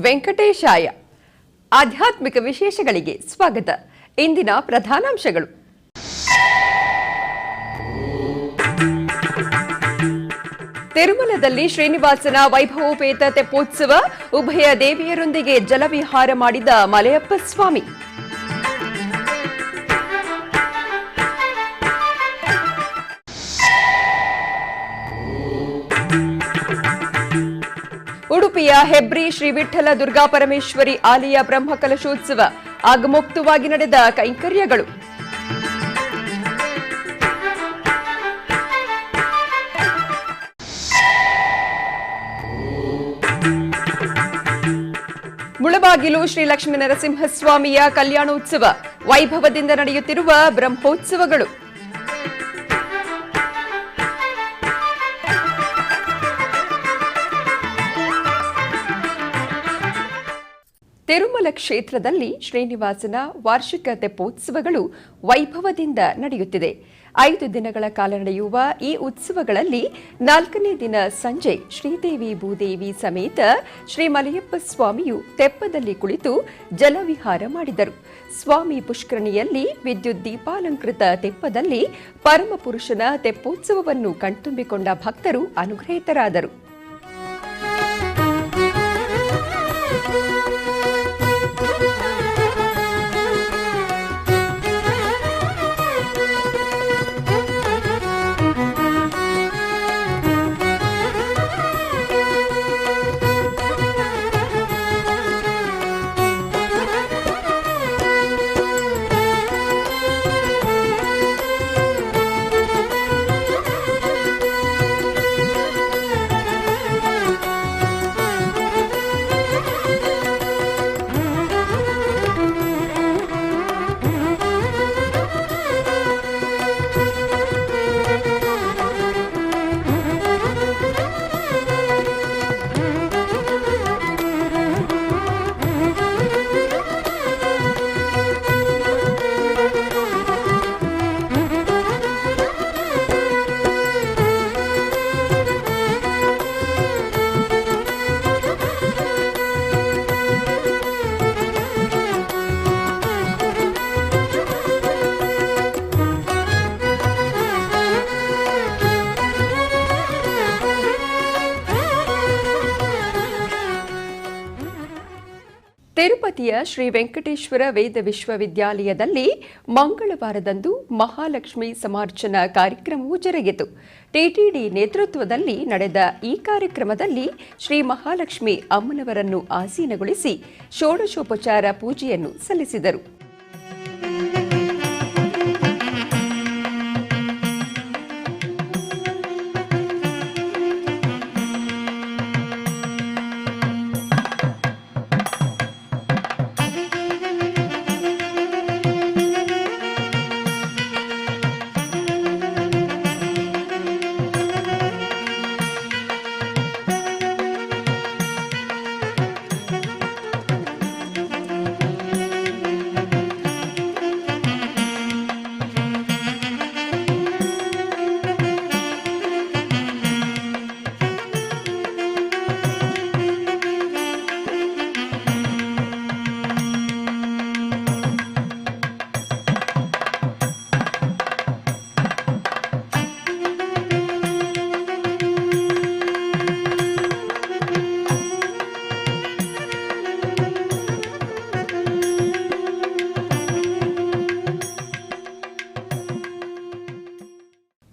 ವೆಂಕಟೇಶಾಯ. ಆಧ್ಯಾತ್ಮಿಕ ವಿಶೇಷಗಳಿಗೆ ಸ್ವಾಗತ. ಇಂದಿನ ಪ್ರಧಾನಾಂಶಗಳು. ತಿರುಮಲದಲ್ಲಿ ಶ್ರೀನಿವಾಸನ ವೈಭವೋಪೇತ ತೆಪ್ಪೋತ್ಸವ, ಉಭಯ ದೇವಿಯರೊಂದಿಗೆ ಜಲವಿಹಾರ ಮಾಡಿದ ಮಲಯಪ್ಪ ಸ್ವಾಮಿ. ಉಡುಪಿಯ ಹೆಬ್ರಿ ಶ್ರೀ ವಿಠ್ಠಲ ದುರ್ಗಾಪರಮೇಶ್ವರಿ ಆಲಯ ಬ್ರಹ್ಮಕಲಶೋತ್ಸವ, ಆಗಮೋಕ್ತವಾಗಿ ನಡೆದ ಕೈಂಕರ್ಯಗಳು. ಮುಳಬಾಗಿಲು ಶ್ರೀ ಲಕ್ಷ್ಮೀ ನರಸಿಂಹಸ್ವಾಮಿಯ ಕಲ್ಯಾಣೋತ್ಸವ, ವೈಭವದಿಂದ ನಡೆಯುತ್ತಿರುವ ಬ್ರಹ್ಮೋತ್ಸವಗಳು. ತಿರುಮಲ ಕ್ಷೇತ್ರದಲ್ಲಿ ಶ್ರೀನಿವಾಸನ ವಾರ್ಷಿಕ ತೆಪ್ಪೋತ್ಸವಗಳು ವೈಭವದಿಂದ ನಡೆಯುತ್ತಿದೆ. 5 ದಿನಗಳ ಕಾಲ ನಡೆಯುವ ಈ ಉತ್ಸವಗಳಲ್ಲಿ 4ನೇ ದಿನ ಸಂಜೆ ಶ್ರೀದೇವಿ ಭೂದೇವಿ ಸಮೇತ ಶ್ರೀ ಮಲಯಪ್ಪ ಸ್ವಾಮಿಯು ತೆಪ್ಪದಲ್ಲಿ ಕುಳಿತು ಜಲವಿಹಾರ ಮಾಡಿದರು. ಸ್ವಾಮಿ ಪುಷ್ಕರಣಿಯಲ್ಲಿ ವಿದ್ಯುತ್ ದೀಪಾಲಂಕೃತ ತೆಪ್ಪದಲ್ಲಿ ಪರಮಪುರುಷನ ತೆಪ್ಪೋತ್ಸವವನ್ನು ಕಣ್ತುಂಬಿಕೊಂಡ ಭಕ್ತರು ಅನುಗ್ರಹಿತರಾದರು. ತಿರುಪತಿಯ ಶ್ರೀ ವೆಂಕಟೇಶ್ವರ ವೇದ ವಿಶ್ವವಿದ್ಯಾಲಯದಲ್ಲಿ ಮಂಗಳವಾರದಂದು ಮಹಾಲಕ್ಷ್ಮಿ ಸಮಾರ್ಚನಾ ಕಾರ್ಯಕ್ರಮವು ಜರುಗಿತು. ಟಿಟಿಡಿ ನೇತೃತ್ವದಲ್ಲಿ ನಡೆದ ಈ ಕಾರ್ಯಕ್ರಮದಲ್ಲಿ ಶ್ರೀ ಮಹಾಲಕ್ಷ್ಮಿ ಅಮ್ಮನವರನ್ನು ಆಸೀನಗೊಳಿಸಿ ಷೋಡಶೋಪಚಾರ ಪೂಜೆಯನ್ನು ಸಲ್ಲಿಸಿದರು.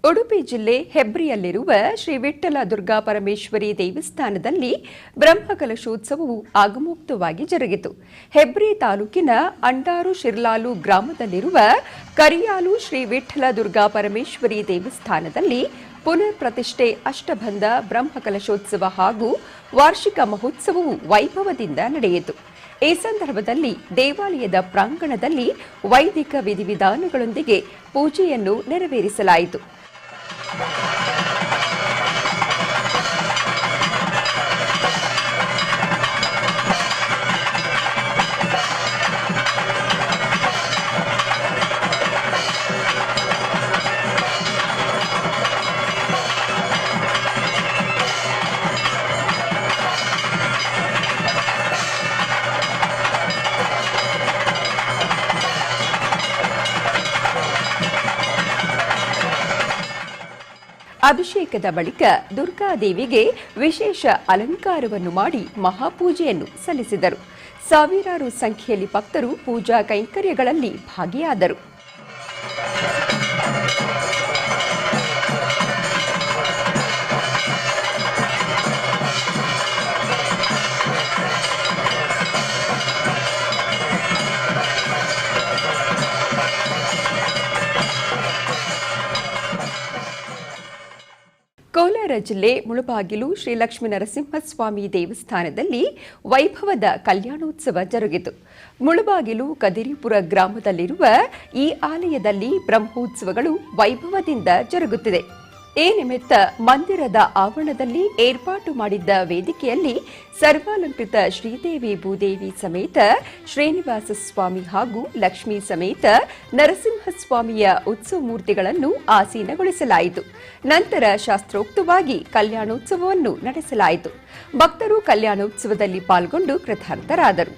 ಉಡುಪಿ ಜಿಲ್ಲೆ ಹೆಬ್ರಿಯಲ್ಲಿರುವ ಶ್ರೀ ವಿಠ್ಠಲ ದುರ್ಗಾಪರಮೇಶ್ವರಿ ದೇವಸ್ಥಾನದಲ್ಲಿ ಬ್ರಹ್ಮಕಲಶೋತ್ಸವವು ಆಗಮೋಕ್ತವಾಗಿ ಜರುಗಿತು. ಹೆಬ್ರಿ ತಾಲೂಕಿನ ಅಂಡಾರು ಶಿರ್ಲಾಲು ಗ್ರಾಮದಲ್ಲಿರುವ ಕರಿಯಾಲು ಶ್ರೀ ವಿಠ್ಠಲ ದುರ್ಗಾಪರಮೇಶ್ವರಿ ದೇವಸ್ಥಾನದಲ್ಲಿ ಪುನರ್ ಪ್ರತಿಷ್ಠೆ ಅಷ್ಟಬಂಧ ಬ್ರಹ್ಮಕಲಶೋತ್ಸವ ಹಾಗೂ ವಾರ್ಷಿಕ ಮಹೋತ್ಸವವು ವೈಭವದಿಂದ ನಡೆಯಿತು. ಈ ಸಂದರ್ಭದಲ್ಲಿ ದೇವಾಲಯದ ಪ್ರಾಂಗಣದಲ್ಲಿ ವೈದಿಕ ವಿಧಿವಿಧಾನಗಳೊಂದಿಗೆ ಪೂಜೆಯನ್ನು ನೆರವೇರಿಸಲಾಯಿತು. ಅಭಿಷೇಕದ ಬಳಿಕ ದುರ್ಗಾದೇವಿಗೆ ವಿಶೇಷ ಅಲಂಕಾರವನ್ನು ಮಾಡಿ ಮಹಾಪೂಜೆಯನ್ನು ಸಲ್ಲಿಸಿದರು. ಸಾವಿರಾರು ಸಂಖ್ಯೆಯಲ್ಲಿ ಭಕ್ತರು ಪೂಜಾ ಕೈಂಕರ್ಯಗಳಲ್ಲಿ ಭಾಗಿಯಾದರು. ಕೋಲಾರ ಜಿಲ್ಲೆ ಮುಳಬಾಗಿಲು ಶ್ರೀ ಲಕ್ಷ್ಮೀ ನರಸಿಂಹಸ್ವಾಮಿ ದೇವಸ್ಥಾನದಲ್ಲಿ ವೈಭವದ ಕಲ್ಯಾಣೋತ್ಸವ ಜರುಗಿತು. ಮುಳಬಾಗಿಲು ಕದಿರಿಪುರ ಗ್ರಾಮದಲ್ಲಿರುವ ಈ ಆಲಯದಲ್ಲಿ ಬ್ರಹ್ಮೋತ್ಸವಗಳು ವೈಭವದಿಂದ ಜರುಗುತ್ತಿದೆ. ಈ ನಿಮಿತ್ತ ಮಂದಿರದ ಆವರಣದಲ್ಲಿ ಏರ್ಪಾಟು ಮಾಡಿದ್ದ ವೇದಿಕೆಯಲ್ಲಿ ಸರ್ವಾಲಂಕೃತ ಶ್ರೀದೇವಿ ಭೂದೇವಿ ಸಮೇತ ಶ್ರೀನಿವಾಸ ಸ್ವಾಮಿ ಹಾಗೂ ಲಕ್ಷ್ಮೀ ಸಮೇತ ನರಸಿಂಹಸ್ವಾಮಿಯ ಉತ್ಸವ ಮೂರ್ತಿಗಳನ್ನು ಆಸೀನಗೊಳಿಸಲಾಯಿತು. ನಂತರ ಶಾಸ್ತ್ರೋಕ್ತವಾಗಿ ಕಲ್ಯಾಣೋತ್ಸವವನ್ನು ನಡೆಸಲಾಯಿತು. ಭಕ್ತರು ಕಲ್ಯಾಣೋತ್ಸವದಲ್ಲಿ ಪಾಲ್ಗೊಂಡು ಕೃತಾರ್ಥರಾದರು.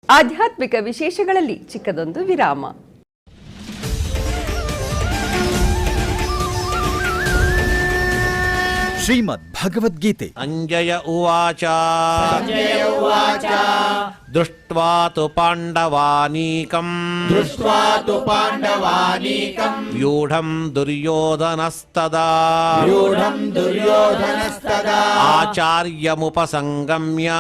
ಆಧ್ಯಾತ್ಮಿಕ ವಿಶೇಷಗಳಲ್ಲಿ ಚಿಕ್ಕದೊಂದು ವಿರಾಮ. ಶ್ರೀಮದ್ ಭಗವದ್ಗೀತೆ. ಅಂಜಯ ಉವಾಚ ದೃಷ್ಟ್ವಾ ತು ಪಾಂಡವಾನೀಕಂ ವ್ಯೂಢಂ ದುರ್ಯೋಧನಸ್ತದಾ ಆಚಾರ್ಯಮುಪಸಂಗಮ್ಯ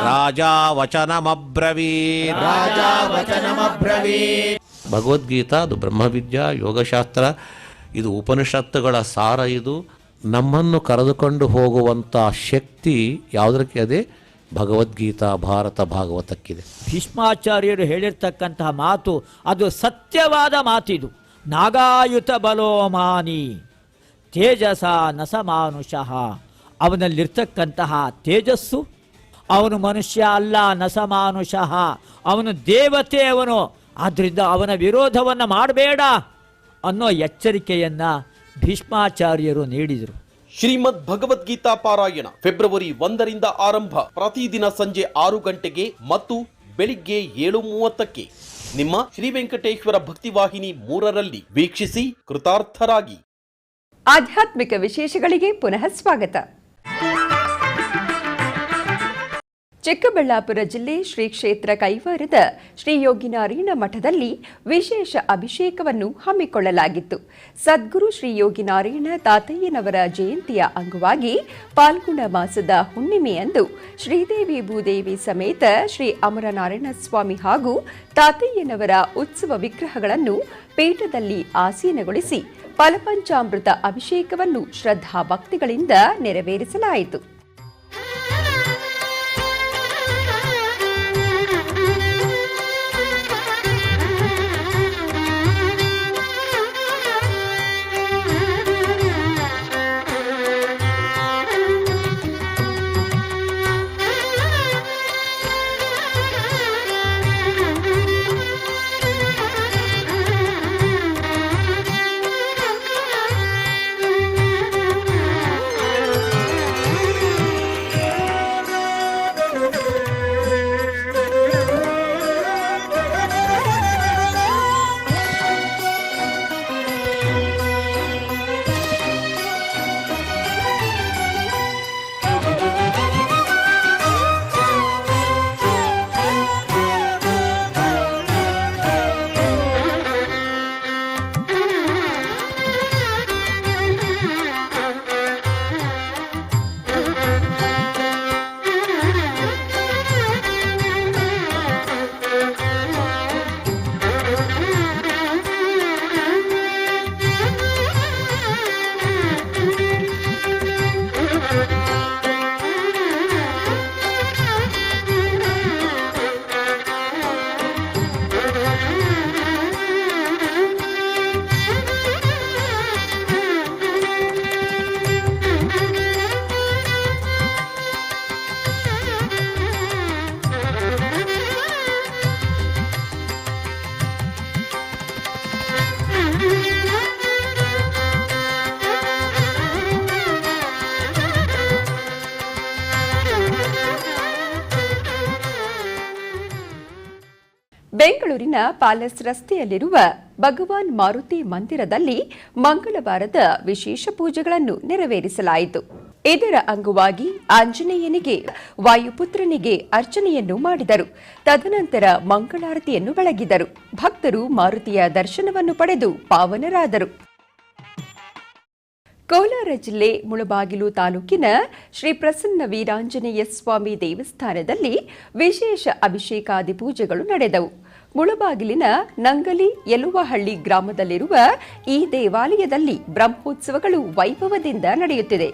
ರಾಜಾ ವಚನಮಬ್ರವೀತ್. ಭಗವದ್ಗೀತಾ ಅದು ಬ್ರಹ್ಮವಿದ್ಯಾ ಯೋಗಶಾಸ್ತ್ರ, ಇದು ಉಪನಿಷತ್ತುಗಳ ಸಾರ. ಇದು ನಮ್ಮನ್ನು ಕರೆದುಕೊಂಡು ಹೋಗುವಂಥ ಶಕ್ತಿ ಯಾವುದಕ್ಕೆ ಅದೇ ಭಗವದ್ಗೀತಾ ಭಾರತ ಭಾಗವತಕ್ಕಿದೆ. ಭೀಷ್ಮಾಚಾರ್ಯರು ಹೇಳಿರ್ತಕ್ಕಂತಹ ಮಾತು ಅದು ಸತ್ಯವಾದ ಮಾತಿದು. ನಾಗಾಯುತ ಬಲೋಮಾನಿ ತೇಜಸ ನಸಮಾನುಷಃ. ಅವನಲ್ಲಿರ್ತಕ್ಕಂತಹ ತೇಜಸ್ಸು, ಅವನು ಮನುಷ್ಯ ಅಲ್ಲ, ನಸಮಾನುಷಃ, ಅವನು ದೇವತೆ. ಅವನು ಆದ್ದರಿಂದ ಅವನ ವಿರೋಧವನ್ನು ಮಾಡಬೇಡ ಅನ್ನೋ ಎಚ್ಚರಿಕೆಯನ್ನ ಭೀಷ್ಮಾಚಾರ್ಯರು ನೀಡಿದರು. ಶ್ರೀಮದ್ ಭಗವದ್ಗೀತಾ ಪಾರಾಯಣ ಫೆಬ್ರವರಿ 1ರಿಂದ ಆರಂಭ. ಪ್ರತಿದಿನ ಸಂಜೆ 6 ಗಂಟೆಗೆ ಮತ್ತು ಬೆಳಿಗ್ಗೆ 7:30ಕ್ಕೆ ನಿಮ್ಮ ಶ್ರೀ ವೆಂಕಟೇಶ್ವರ ಭಕ್ತಿವಾಹಿನಿ 3ರಲ್ಲಿ ವೀಕ್ಷಿಸಿ ಕೃತಾರ್ಥರಾಗಿ. ಆಧ್ಯಾತ್ಮಿಕ ವಿಶೇಷಗಳಿಗೆ ಪುನಃ ಸ್ವಾಗತ. ಚಿಕ್ಕಬಳ್ಳಾಪುರ ಜಿಲ್ಲೆ ಶ್ರೀ ಕ್ಷೇತ್ರ ಕೈವಾರದ ಶ್ರೀ ಯೋಗಿನಾರಾಯಣ ಮಠದಲ್ಲಿ ವಿಶೇಷ ಅಭಿಷೇಕವನ್ನು ಹಮ್ಮಿಕೊಳ್ಳಲಾಗಿತ್ತು. ಸದ್ಗುರು ಶ್ರೀ ಯೋಗಿನಾರಾಯಣ ತಾತಯ್ಯನವರ ಜಯಂತಿಯ ಅಂಗವಾಗಿ ಪಾಲ್ಗುಣ ಮಾಸದ ಹುಣ್ಣಿಮೆಯಂದು ಶ್ರೀದೇವಿ ಭೂದೇವಿ ಸಮೇತ ಶ್ರೀ ಅಮರನಾರಾಯಣ ಸ್ವಾಮಿ ಹಾಗೂ ತಾತಯ್ಯನವರ ಉತ್ಸವ ವಿಗ್ರಹಗಳನ್ನು ಪೀಠದಲ್ಲಿ ಆಸೀನಗೊಳಿಸಿ ಫಲಪಂಚಾಮೃತ ಅಭಿಷೇಕವನ್ನು ಶ್ರದ್ಧಾ ಭಕ್ತಿಗಳಿಂದ ನೆರವೇರಿಸಲಾಯಿತು. ಬೆಂಗಳೂರಿನ ಪ್ಯಾಲೇಸ್ ರಸ್ತೆಯಲ್ಲಿರುವ ಭಗವಾನ್ ಮಾರುತಿ ಮಂದಿರದಲ್ಲಿ ಮಂಗಳವಾರದ ವಿಶೇಷ ಪೂಜೆಗಳನ್ನು ನೆರವೇರಿಸಲಾಯಿತು. ಇದರ ಅಂಗವಾಗಿ ಆಂಜನೇಯನಿಗೆ ವಾಯುಪುತ್ರನಿಗೆ ಅರ್ಚನೆಯನ್ನು ಮಾಡಿದರು. ತದನಂತರ ಮಂಗಳಾರತಿಯನ್ನು ಬೆಳಗಿದರು. ಭಕ್ತರು ಮಾರುತಿಯ ದರ್ಶನವನ್ನು ಪಡೆದು ಪಾವನರಾದರು. ಕೋಲಾರ ಜಿಲ್ಲೆ ಮುಳಬಾಗಿಲು ತಾಲೂಕಿನ ಶ್ರೀ ಪ್ರಸನ್ನ ವೀರಾಂಜನೇಯ ಸ್ವಾಮಿ ದೇವಸ್ಥಾನದಲ್ಲಿ ವಿಶೇಷ ಅಭಿಷೇಕಾದಿ ಪೂಜೆಗಳು ನಡೆದವು. ಮುಳಬಾಗಿಲಿನ ನಂಗಲಿ ಯಲುವಹಳ್ಳಿ ಗ್ರಾಮದಲ್ಲಿರುವ ಈ ದೇವಾಲಯದಲ್ಲಿ ಬ್ರಹ್ಮೋತ್ಸವಗಳು ವೈಭವದಿಂದ ನಡೆಯುತ್ತಿದೆ.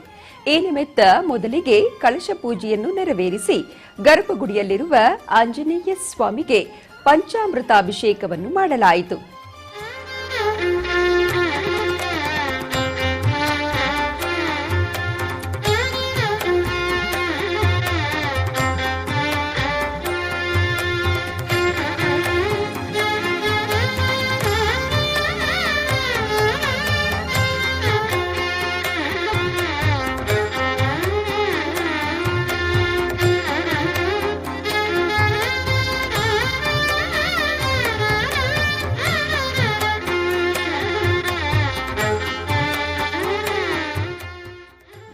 ಈ ನಿಮಿತ್ತ ಮೊದಲಿಗೆ ಕಳಶ ಪೂಜೆಯನ್ನು ನೆರವೇರಿಸಿ ಗರ್ಭಗುಡಿಯಲ್ಲಿರುವ ಆಂಜನೇಯ ಸ್ವಾಮಿಗೆ ಪಂಚಾಮೃತಾಭಿಷೇಕವನ್ನು ಮಾಡಲಾಯಿತು.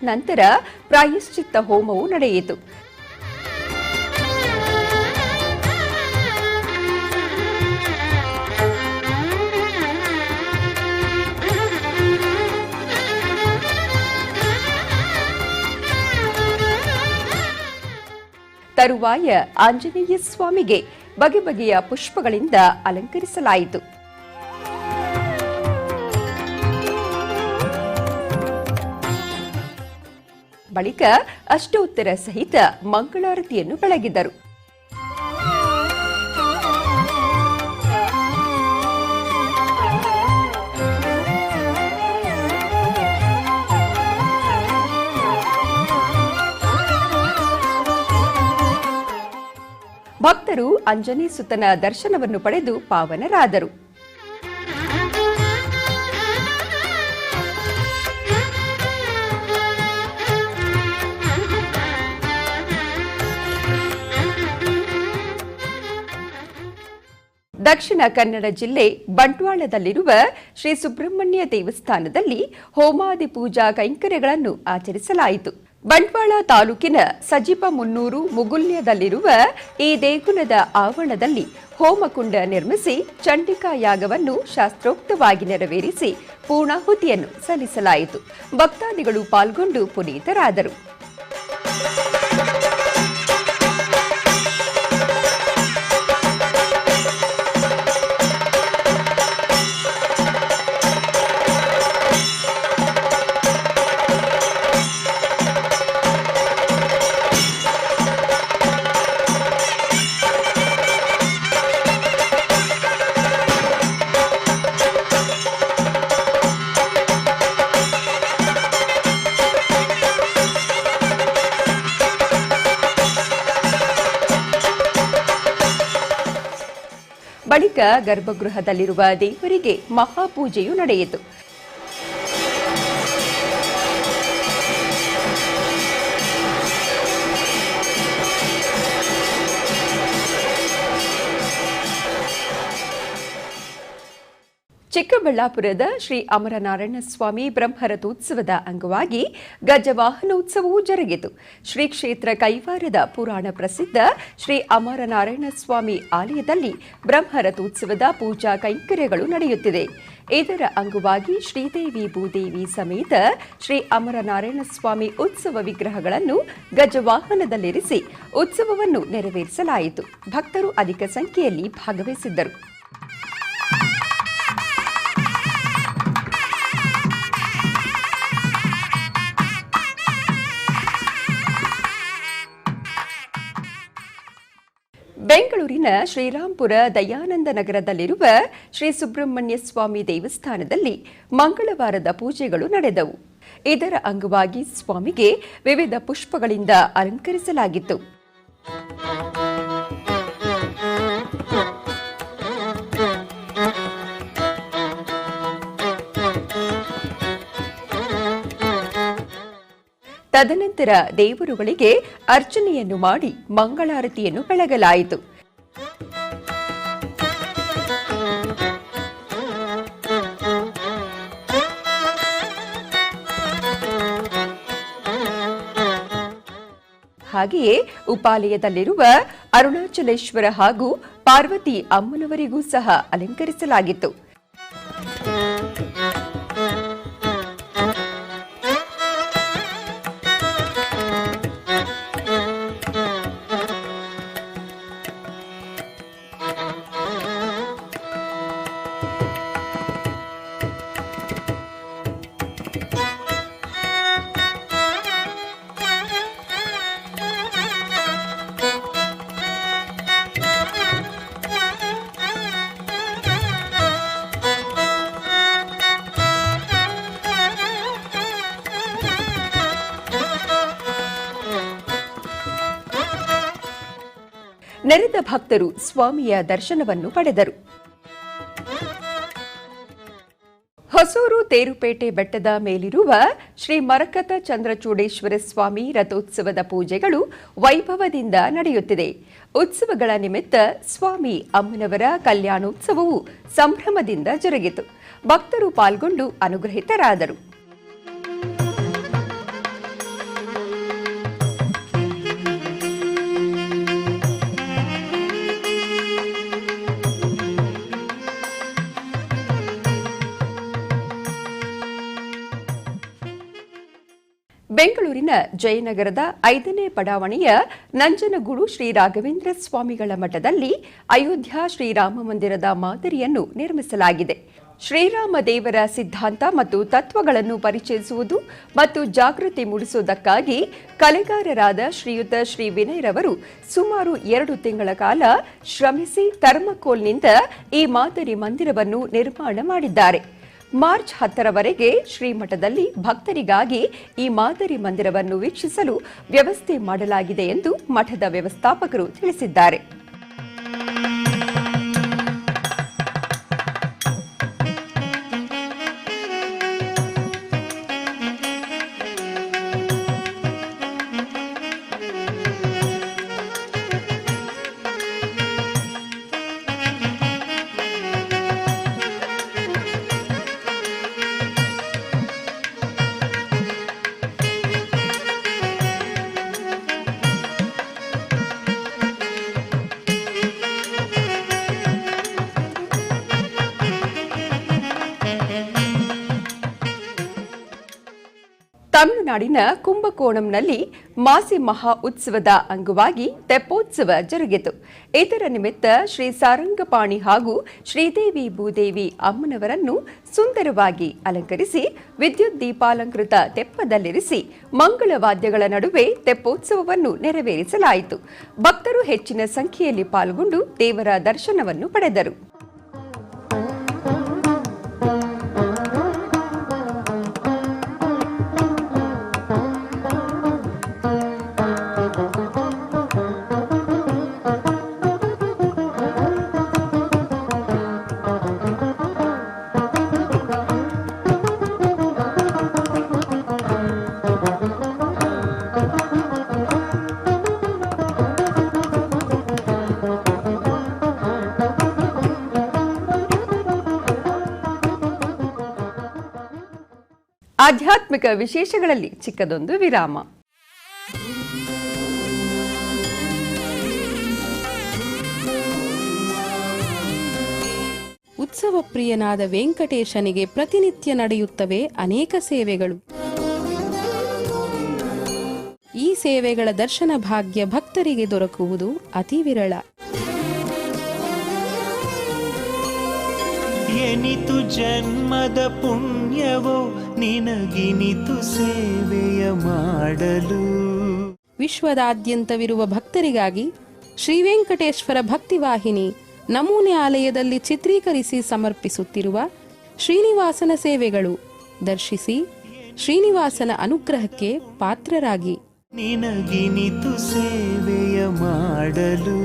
ನಂತರ ಪ್ರಾಯಶ್ಚಿತ್ತ ಹೋಮವು ನಡೆಯಿತು. ತರುವಾಯ ಆಂಜನೇಯ ಸ್ವಾಮಿಗೆ ಬಗೆ ಬಗೆಯ ಪುಷ್ಪಗಳಿಂದ ಅಲಂಕರಿಸಲಾಯಿತು. ಬಳಿಕ ಅಷ್ಟೋತ್ತರ ಸಹಿತ ಮಂಗಳಾರತಿಯನ್ನು ಬೆಳಗಿದರು. ಭಕ್ತರು ಅಂಜನಿ ಸುತನ ದರ್ಶನವನ್ನು ಪಡೆದು ಪಾವನರಾದರು. ದಕ್ಷಿಣ ಕನ್ನಡ ಜಿಲ್ಲೆ ಬಂಟ್ವಾಳದಲ್ಲಿರುವ ಶ್ರೀ ಸುಬ್ರಹ್ಮಣ್ಯ ದೇವಸ್ಥಾನದಲ್ಲಿ ಹೋಮಾದಿ ಪೂಜಾ ಕೈಂಕರ್ಯಗಳನ್ನು ಆಚರಿಸಲಾಯಿತು. ಬಂಟ್ವಾಳ ತಾಲೂಕಿನ ಸಜಿಪ ಮುನ್ನೂರು ಮುಗುಲ್ಯದಲ್ಲಿರುವ ಈ ದೇಗುಲದ ಆವರಣದಲ್ಲಿ ಹೋಮಕುಂಡ ನಿರ್ಮಿಸಿ ಚಂಡಿಕಾ ಯಾಗವನ್ನು ಶಾಸ್ತ್ರೋಕ್ತವಾಗಿ ನೆರವೇರಿಸಿ ಪೂರ್ಣಾಹುತಿಯನ್ನು ಸಲ್ಲಿಸಲಾಯಿತು. ಭಕ್ತಾದಿಗಳು ಪಾಲ್ಗೊಂಡು ಪುನೀತರಾದರು. ಬಳಿಕ ಗರ್ಭಗೃಹದಲ್ಲಿರುವ ದೇವರಿಗೆ ಮಹಾಪೂಜೆಯು ನಡೆಯಿತು. ಚಿಕ್ಕಬಳ್ಳಾಪುರದ ಶ್ರೀ ಅಮರನಾರಾಯಣ ಸ್ವಾಮಿ ಬ್ರಹ್ಮರಥೋತ್ಸವದ ಅಂಗವಾಗಿ ಗಜವಾಹನೋತ್ಸವವು ಜರುಗಿತು. ಶ್ರೀ ಕ್ಷೇತ್ರ ಕೈವಾರದ ಪುರಾಣ ಪ್ರಸಿದ್ಧ ಶ್ರೀ ಅಮರನಾರಾಯಣ ಸ್ವಾಮಿ ಆಲಯದಲ್ಲಿ ಬ್ರಹ್ಮರಥೋತ್ಸವದ ಪೂಜಾ ಕೈಂಕರ್ಯಗಳು ನಡೆಯುತ್ತಿದೆ. ಇದರ ಅಂಗವಾಗಿ ಶ್ರೀದೇವಿ ಭೂದೇವಿ ಸಮೇತ ಶ್ರೀ ಅಮರನಾರಾಯಣ ಸ್ವಾಮಿ ಉತ್ಸವ ವಿಗ್ರಹಗಳನ್ನು ಗಜವಾಹನದಲ್ಲಿರಿಸಿ ಉತ್ಸವವನ್ನು ನೆರವೇರಿಸಲಾಯಿತು. ಭಕ್ತರು ಅಧಿಕ ಸಂಖ್ಯೆಯಲ್ಲಿ ಭಾಗವಹಿಸಿದ್ದರು. ಬೆಂಗಳೂರಿನ ಶ್ರೀರಾಂಪುರ ದಯಾನಂದ ನಗರದಲ್ಲಿರುವ ಶ್ರೀ ಸುಬ್ರಹ್ಮಣ್ಯ ಸ್ವಾಮಿ ದೇವಸ್ಥಾನದಲ್ಲಿ ಮಂಗಳವಾರದ ಪೂಜೆಗಳು ನಡೆದವು. ಇದರ ಅಂಗವಾಗಿ ಸ್ವಾಮಿಗೆ ವಿವಿಧ ಪುಷ್ಪಗಳಿಂದ ಅಲಂಕರಿಸಲಾಗಿತ್ತು. ತದನಂತರ ದೇವರುಗಳಿಗೆ ಅರ್ಚನೆಯನ್ನು ಮಾಡಿ ಮಂಗಳಾರತಿಯನ್ನು ಬೆಳಗಲಾಯಿತು. ಹಾಗೆಯೇ ಉಪಾಲಯದಲ್ಲಿರುವ ಅರುಣಾಚಲೇಶ್ವರ ಹಾಗೂ ಪಾರ್ವತಿ ಅಮ್ಮನವರಿಗೂ ಸಹ ಅಲಂಕರಿಸಲಾಗಿತ್ತು. ನೆರೆದ ಭಕ್ತರು ಸ್ವಾಮಿಯ ದರ್ಶನವನ್ನು ಪಡೆದರು. ಹೊಸೂರು ತೇರುಪೇಟೆ ಬೆಟ್ಟದ ಮೇಲಿರುವ ಶ್ರೀ ಮರಕತ ಚಂದ್ರಚೂಡೇಶ್ವರ ಸ್ವಾಮಿ ರಥೋತ್ಸವದ ಪೂಜೆಗಳು ವೈಭವದಿಂದ ನಡೆಯುತ್ತಿದೆ. ಉತ್ಸವಗಳ ನಿಮಿತ್ತ ಸ್ವಾಮಿ ಅಮ್ಮನವರ ಕಲ್ಯಾಣೋತ್ಸವವು ಸಂಭ್ರಮದಿಂದ ಜರುಗಿತು. ಭಕ್ತರು ಪಾಲ್ಗೊಂಡು ಅನುಗ್ರಹಿತರಾದರು. ಬೆಂಗಳೂರಿನ ಜಯನಗರದ 5ನೇ ಬಡಾವಣೆಯ ನಂಜನಗೂಡು ಶ್ರೀ ರಾಘವೇಂದ್ರ ಸ್ವಾಮಿಗಳ ಮಠದಲ್ಲಿ ಅಯೋಧ್ಯ ಶ್ರೀರಾಮ ಮಂದಿರದ ಮಾದರಿಯನ್ನು ನಿರ್ಮಿಸಲಾಗಿದೆ. ಶ್ರೀರಾಮ ದೇವರ ಸಿದ್ಧಾಂತ ಮತ್ತು ತತ್ವಗಳನ್ನು ಪರಿಚಯಿಸುವುದು ಮತ್ತು ಜಾಗೃತಿ ಮೂಡಿಸುವುದಕ್ಕಾಗಿ ಕಲೆಗಾರರಾದ ಶ್ರೀಯುತ ಶ್ರೀ ವಿನಯರವರು ಸುಮಾರು 2 ತಿಂಗಳ ಕಾಲ ಶ್ರಮಿಸಿ ಥರ್ಮಕೋಲ್ನಿಂದ ಈ ಮಾದರಿ ಮಂದಿರವನ್ನು ನಿರ್ಮಾಣ ಮಾಡಿದ್ದಾರೆ. ಮಾರ್ಚ್ 10ರವರೆಗೆ ಶ್ರೀಮಠದಲ್ಲಿ ಭಕ್ತರಿಗಾಗಿ ಈ ಮಾದರಿ ಮಂದಿರವನ್ನು ವೀಕ್ಷಿಸಲು ವ್ಯವಸ್ಥೆ ಮಾಡಲಾಗಿದೆ ಎಂದು ಮಠದ ವ್ಯವಸ್ಥಾಪಕರು ತಿಳಿಸಿದ್ದಾರೆ. ತಮಿಳುನಾಡಿನ ಕುಂಭಕೋಣಂನಲ್ಲಿ ಮಾಸಿ ಮಹಾ ಉತ್ಸವದ ಅಂಗವಾಗಿ ತೆಪ್ಪೋತ್ಸವ ಜರುಗಿತು. ಇದರ ನಿಮಿತ್ತ ಶ್ರೀ ಸಾರಂಗಪಾಣಿ ಹಾಗೂ ಶ್ರೀದೇವಿ ಭೂದೇವಿ ಅಮ್ಮನವರನ್ನು ಸುಂದರವಾಗಿ ಅಲಂಕರಿಸಿ ವಿದ್ಯುತ್ ದೀಪಾಲಂಕೃತ ತೆಪ್ಪದಲ್ಲಿರಿಸಿ ಮಂಗಳವಾದ್ಯಗಳ ನಡುವೆ ತೆಪ್ಪೋತ್ಸವವನ್ನು ನೆರವೇರಿಸಲಾಯಿತು. ಭಕ್ತರು ಹೆಚ್ಚಿನ ಸಂಖ್ಯೆಯಲ್ಲಿ ಪಾಲ್ಗೊಂಡು ದೇವರ ದರ್ಶನವನ್ನು ಪಡೆದರು. ಆಧ್ಯಾತ್ಮಿಕ ವಿಶೇಷಗಳಲ್ಲಿ ಚಿಕ್ಕದೊಂದು ವಿರಾಮ. ಉತ್ಸವ ಪ್ರಿಯನಾದ ವೆಂಕಟೇಶನಿಗೆ ಪ್ರತಿನಿತ್ಯ ನಡೆಯುತ್ತವೆ ಅನೇಕ ಸೇವೆಗಳು. ಈ ಸೇವೆಗಳ ದರ್ಶನ ಭಾಗ್ಯ ಭಕ್ತರಿಗೆ ದೊರಕುವುದು ಅತಿ ವಿರಳ. ಎನಿತು ಜನ್ಮದ ಪುಣ್ಯವೋ ನಿನಗಿನಿತು ಸೇವೆಯ ಮಾಡಲು. ವಿಶ್ವದಾದ್ಯಂತವಿರುವ ಭಕ್ತರಿಗಾಗಿ ಶ್ರೀ ವೆಂಕಟೇಶ್ವರ ಭಕ್ತಿವಾಹಿನಿ ನಮೂನೆ ಆಲಯದಲ್ಲಿ ಚಿತ್ರೀಕರಿಸಿ ಸಮರ್ಪಿಸುತ್ತಿರುವ ಶ್ರೀನಿವಾಸನ ಸೇವೆಗಳು ದರ್ಶಿಸಿ ಶ್ರೀನಿವಾಸನ ಅನುಗ್ರಹಕ್ಕೆ ಪಾತ್ರರಾಗಿ. ನಿನಗಿನಿತು ಸೇವೆಯ ಮಾಡಲು.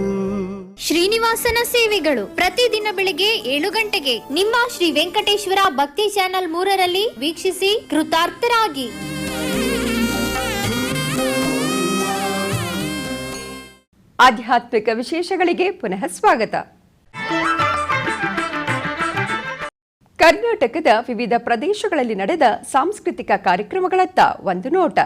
ಶ್ರೀನಿವಾಸನ ಸೇವೆಗಳು ಪ್ರತಿದಿನ ಬೆಳಗ್ಗೆ 7 ಗಂಟೆಗೆ ನಿಮ್ಮ ಶ್ರೀ ವೆಂಕಟೇಶ್ವರ ಭಕ್ತಿ ಚಾನೆಲ್ 3ರಲ್ಲಿ ವೀಕ್ಷಿಸಿ ಕೃತಾರ್ಥರಾಗಿ. ಆಧ್ಯಾತ್ಮಿಕ ವಿಶೇಷಗಳಿಗೆ ಪುನಃ ಸ್ವಾಗತ. ಕರ್ನಾಟಕದ ವಿವಿಧ ಪ್ರದೇಶಗಳಲ್ಲಿ ನಡೆದ ಸಾಂಸ್ಕೃತಿಕ ಕಾರ್ಯಕ್ರಮಗಳತ್ತ ಒಂದು ನೋಟ.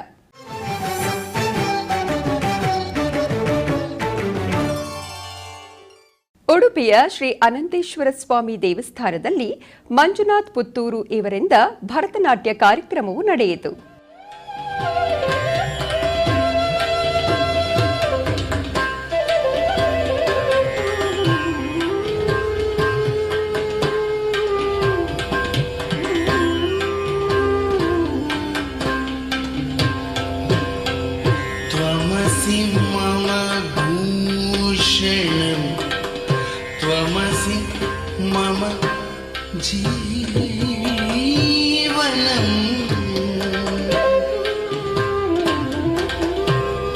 ಉಡುಪಿಯ ಶ್ರೀ ಅನಂತೇಶ್ವರ ಸ್ವಾಮಿ ದೇವಸ್ಥಾನದಲ್ಲಿ ಮಂಜುನಾಥ್ ಪುತ್ತೂರು ಇವರಿಂದ ಭರತನಾಟ್ಯ ಕಾರ್ಯಕ್ರಮವು ನಡೆಯಿತು. त्वमसि मम जीवनम्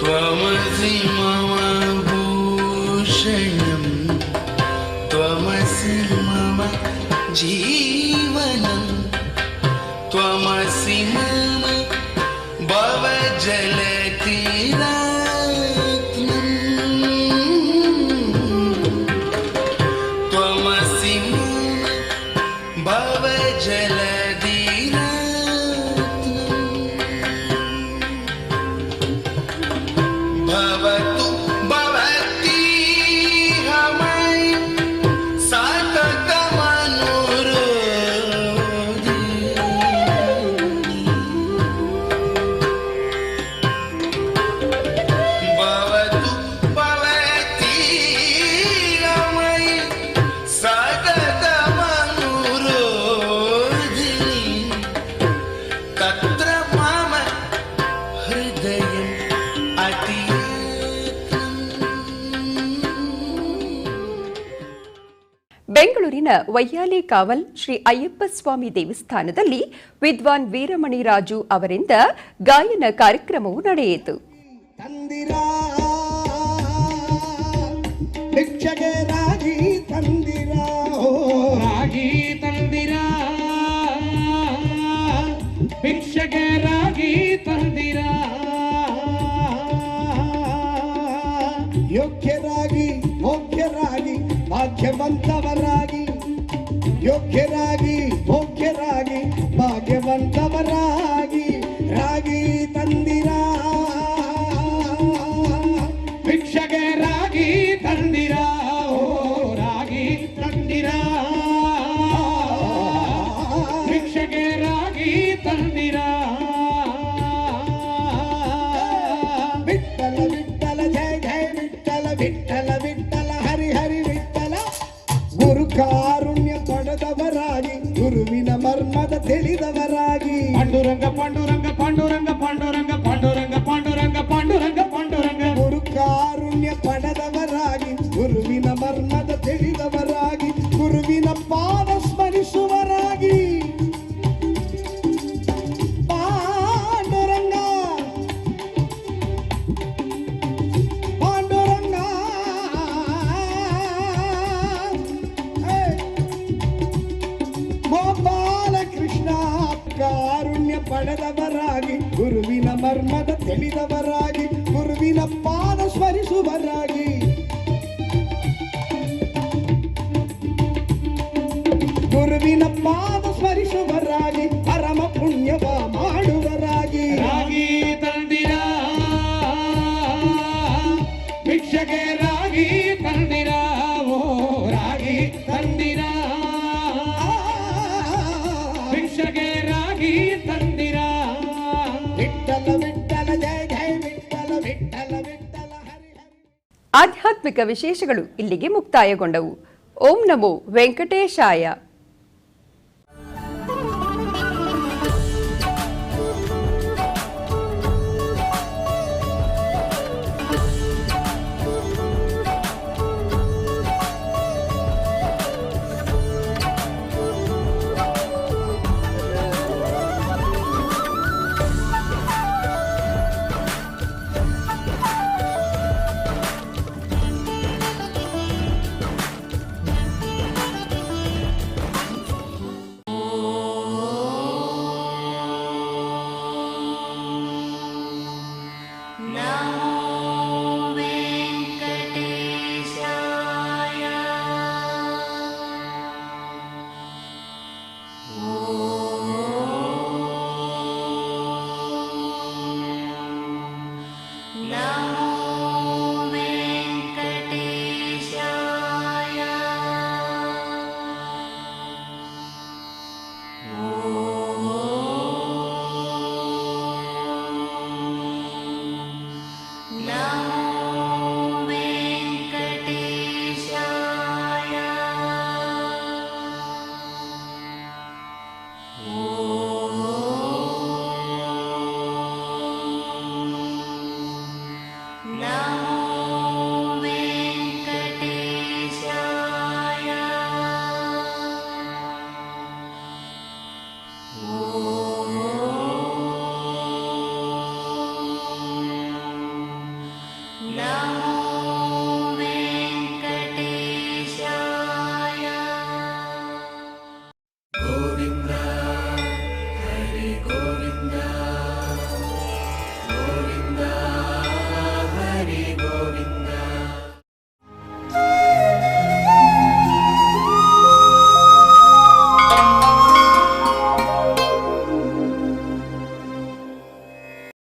त्वमसि मम भूषणम् त्वमसि मम जीवनम् त्वमसि मम भवजलतीरा ಬೆಂಗಳೂರಿನ ವೈಯಾಲಿ ಕಾವಲ್ ಶ್ರೀ ಅಯ್ಯಪ್ಪ ಸ್ವಾಮಿ ದೇವಸ್ಥಾನದಲ್ಲಿ ವಿದ್ವಾನ್ ವೀರಮಣಿ ರಾಜು ಅವರಿಂದ ಗಾಯನ ಕಾರ್ಯಕ್ರಮವು ನಡೆಯಿತು. ಯೋಗ್ಯರಾಗಿ ಭೋಗ್ಯರಾಗಿ ಭಾಗ್ಯವಂತವರಾಗಿ ಯೋಗ್ಯರಾಗಿ ಭೋಗ್ಯರಾಗಿ ಭಾಗ್ಯವಂತವರಾಗಿ ರಾಗಿ ತಂದಿರ ಭಿಕ್ಷಗೆ ರಾಗಿ ತಂದಿರ ಓ ರಾಗಿ ತಂದಿರ ಭಿಕ್ಷಗೆ ರಾಗಿ ತಂದಿರ ವಿಠಲ ವಿಠಲ ಜಯ ಜಯ ವಿಠಲ ವಿಠಲ ವಿಠಲ ಹರಿ ಹರಿ ವಿಠಲ ಗುರು ಕಾರುಣ್ಯ ಪಡೆದವರಾಗಿ ಗುರುವಿನ ಮರ್ಮದ ತಿಳಿದವರಾಗಿ ಪಾಂಡುರಂಗ ಪಾಂಡುರಂಗ ಪಾಂಡುರಂಗ ಪಾಂಡುರಂಗ ಪಾಂಡುರಂಗ ಪಾಂಡುರಂಗ ಪಾಂಡುರಂಗ ಪಾಂಡುರಂಗ ಗುರು ಕಾರುಣ್ಯ ಪಡೆದವರಾಗಿ ಗುರುವಿನ ಮರ್ಮದ ತಿಳಿದವರಾಗಿ ಗುರುವಿನ ಪಾದ ಸ್ಮರಿಸುವರಾಗಿ ಕಾರುಣ್ಯ ಪಡೆದವರಾಗಿ ಗುರುವಿನ ಮರ್ಮದ ತಿಳಿದವರಾಗಿ ಗುರುವಿನ ಪಾದ ಸ್ಮರಿಸುವರಾಗಿ ಗುರುವಿನ ಪಾದ ಸ್ಮರಿಸುವರಾಗಿ ಪರಮ ಪುಣ್ಯವ ಮಾಡುವರಾಗಿ ರಾಗಿ ತಂದಿರ ಭಿಕ್ಷಗೆ ರಾಗಿ ತಂದಿರ ಓ ರಾಗಿ ತಂದಿರ ಭಿಕ್ಷಗೆ ರಾಗಿ ತಂದಿರ ವಿಠಲ ವಿಠಲ ಜಯ ಜಯ ವಿಠಲ ವಿಠಲ ವಿಠಲ ಹರಿ ಹರಿ. ಆಧ್ಯಾತ್ಮಿಕ ವಿಶೇಷಗಳು ಇಲ್ಲಿಗೆ ಮುಕ್ತಾಯಗೊಂಡವು. ಓಂ ನಮೋ ವೆಂಕಟೇಶಾಯ.